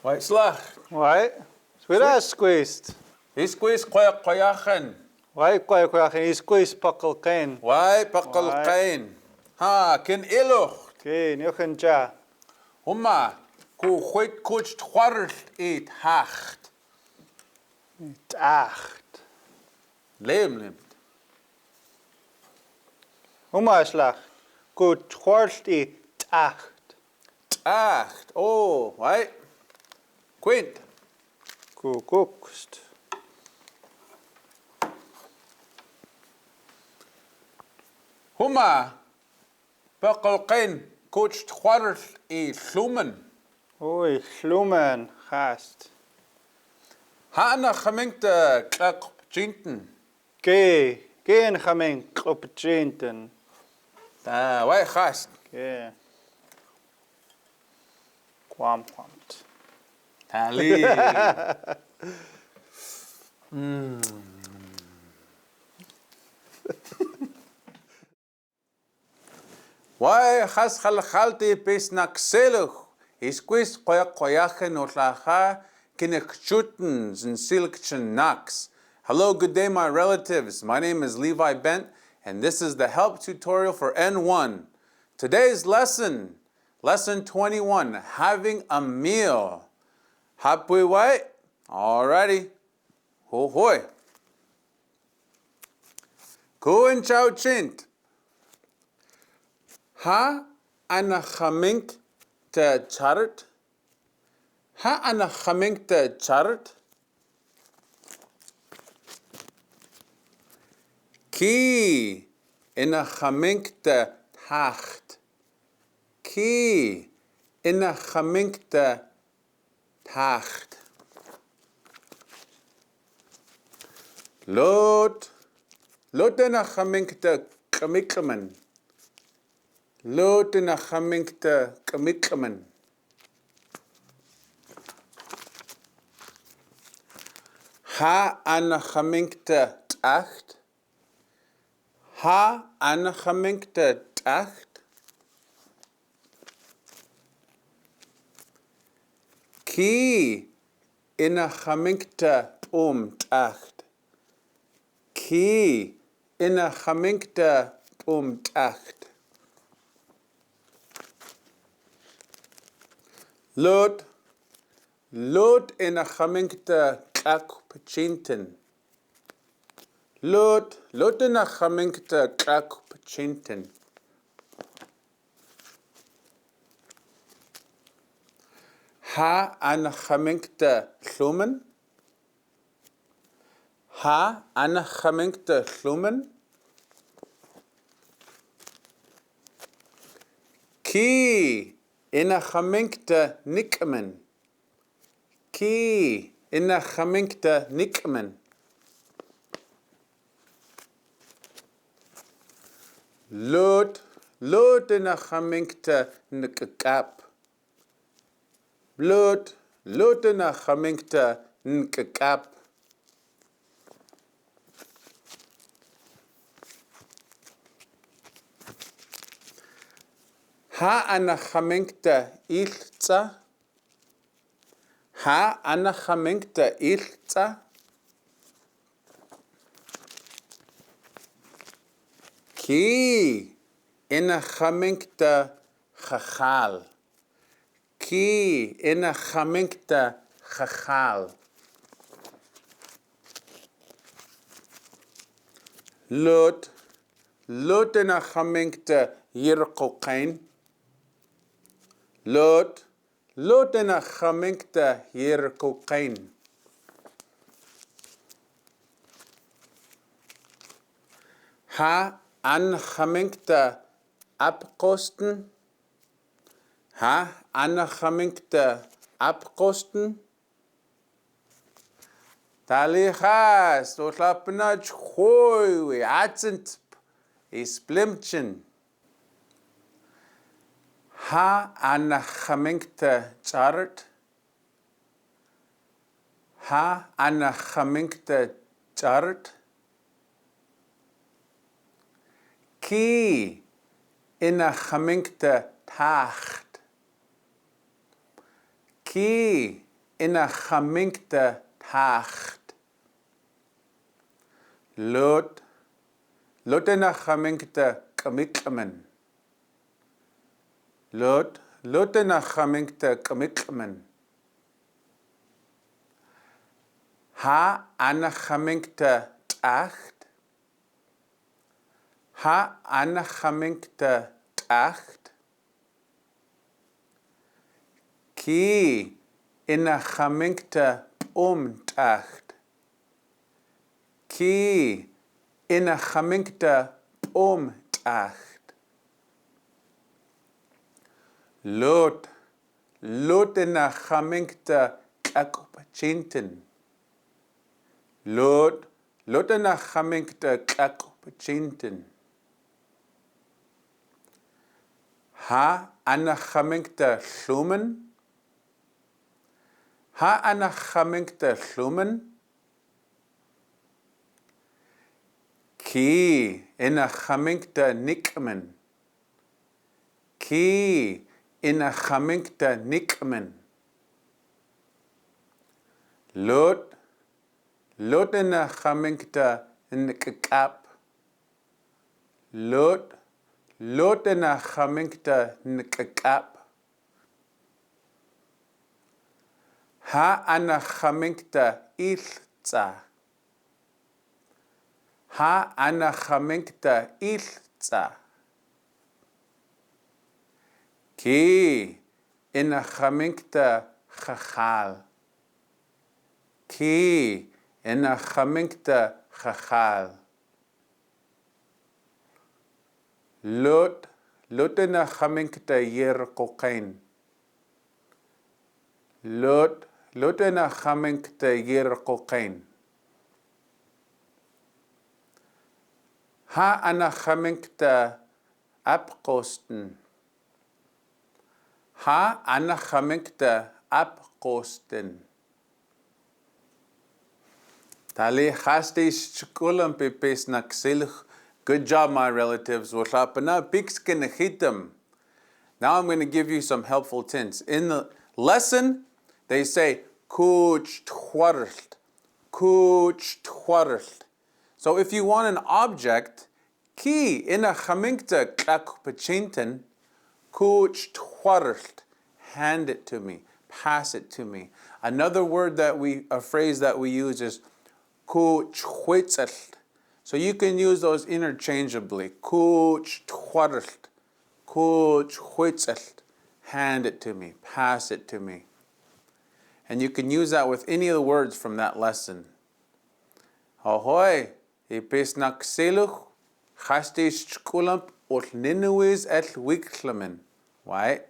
Wait, slag. Right. So that's squeezed. He squeeze koyachen. Right, quite he squeezed puckle cane. Why, pakal kain. Ha, kin ilucht. Okay, you can ja. Humma, ku huit kucht hwarlt eet hacht. Acht. Leemlimt. Slag. Goed, twaalfde acht. Acht. Oh, wait. Quint. Kookst. Humma, pakal kain kucht hwarlt eet slumen. Oei, sloemen, gast. Ha na gemeente klak jinten. Geen gemeen op het jinten. Wai gast. Okay. Kwamt. Tali. Wai gas khalkhalti pis nakseluch. Is quist koyachen otlaha Knxcutens and silkchen nax. Hello, good day, my relatives. My name is Levi Bent, and this is the help tutorial for N1. Today's lesson, lesson 21, having a meal. Hapui wai? Alrighty. Ho hoi. Kuin chao chint. Ha anachamink te charit. Ha anachamink te charit. Ki inachamink te tacht. Ki inachamink te tacht. Lot inachamink te kamikaman. Lot inachamink te kamikaman. Ha anachamink te tacht. Ha anachamink te tacht. Ki inachamink te tacht. Ki inachamink te tacht. Lot inachamink te klak pachinten. Lot inachamink te klak pachinten. Ha anachamink te slumen. Ha anachamink te slumen. Ki inachamink te nikmen. Ki inachamink te nikmen. Lot inachamink te nkap. Lot inachamink te nkap. Ha anachamink te iltza. Ha anachamink te iltza. Ki inachamink te chachal. Ki inachamink te chachal. Lot inachamink te yirkokain. Lot inachamink te yirkokain. Ha anachamink te abkosten. Ha anachamink te abkosten. Talichas, otlapnach hoi, atzent, isplimchen. Ha anachamink te charit. Ha anachamink te charit. Ki inachamink te tacht. Ki ina chaminkta tacht. Lot ina chaminkta kamiklamen. Lot ina chaminkta kamiklamen. Ha ana chaminkta tacht. Ha ana chaminkta tacht. Ki ina chaminkta tacht. Ki ina chaminkta tacht. Lot ina chaminkta kakopachinten. Lot ina chaminkta kakopachinten. Ha ana chaminkta chlumen. Ha ana chaminkta chlumen. Ki ina chaminkta nikmen. Ki ina chaminkta nikmen. Lot ina chaminkta nkakap. Lot ina chaminkta nkakap. Ha ana chaminkta iltza. Ha ana chaminkta iltza. Ki ina chaminkta chachal. Ki ina chaminkta chachal. Lot ina chaminkta yirkokain. Lot ina chaminkta yirkokain. Ha ana chaminkta apkosten. Ha ana chaminkta apkosten. Tali chastis chukulam pipis naksilch. Good job, my relatives. Knxcutens. Now I'm going to give you some helpful tense. In the lesson, they say kuchtwarlt. Kuchtwarlt. So if you want an object, ki ina chaminkta kakopachinten, kuchtwarlt. Hand it to me. Pass it to me. Another word a phrase that we use is kuchtwitzelt. So you can use those interchangeably. Kuchtwarlt. Kuchtwitzelt. Hand it to me. Pass it to me. And you can use that with any of the words from that lesson. Ahoy, ipis nakseluch, chastis chkulamp, ot ninuis et wiklamen. Right?